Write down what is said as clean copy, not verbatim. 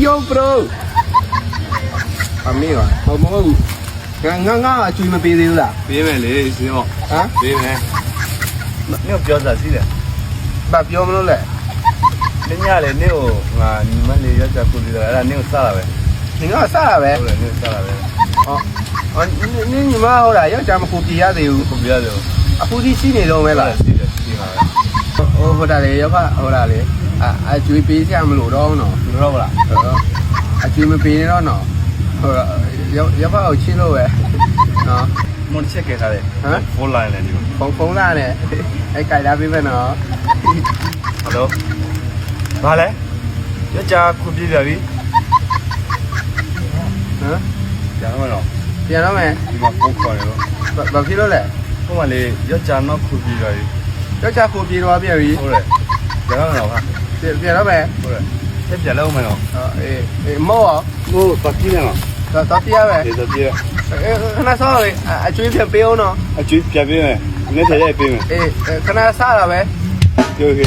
yo bro အမေကမဟုတ်ငါအကျွေးမပေးသေးဘူးလား ပေးမယ်လေစင်းဟော ဟမ် ပေးမယ်နင့်ပြောစားစီးတယ် ဘာပြောမလို့လဲ နင်းညလေနင့်ကိုငါညီမလေးရက်ကြခုပြီးတော့အဲ့ဒါနင့်ကိုစားတာပဲ ဒီကစားတာပဲ ဟုတ်တယ်နင့်စားတာပဲ ဟောနင်းညီမဟုတ်လားယောက်ျားမခုပြရသေးဘူး ခုပြရတယ် အခုထိရှိနေတော့မဲလား စီးတယ်စီးပါပဲ ဟိုတာလေယောက်ဟိုတာလေအကျွေးပေးစရာမလိုတော့နော် ဘယ်တော့မလား အကျွေးမပေးနေတော့နော်ဟိုယောက်ကိုချင်းလို့ပဲနော် မွန်ချက်ခဲ့ထားတယ်ဖုန်းလိုင်းလည်းဒီ ဖုန်းလာနဲ့အဲ့ကြိုက်လာပေးမယ်နော် ဟယ်လိုဘာလဲရက်ကြခုပြပြပြီ ဟမ် ပြန်တော့တော့ ပြန်တော့မယ် ဒီမှာဖုန်းခေါ်နေတော့ ဘာဖြစ်လို့လဲ ဖုန်းကလေရက်ကြတော့ခုပြပြပြီ ယောက်ျားကိုပြေတော့ပြန်ပြီ ဟုတ်တယ်ပြန်တော့တော့ဟာ ပြန်တော့မယ် ဟုတ်တယ်ဆက်ပြန်လို့မယ်တော့ အေးမော ဟိုပတ်ကြည့်နေမှာ တော့ပြရမယ် ဒီတော့ပြ ခဏဆောလေအကျွေးပြန်ပေးအောင်နော် အကျွေးပြပေးမယ်နည်းထည့်ပေးမယ် အေးခဏစားတာပဲ โอเค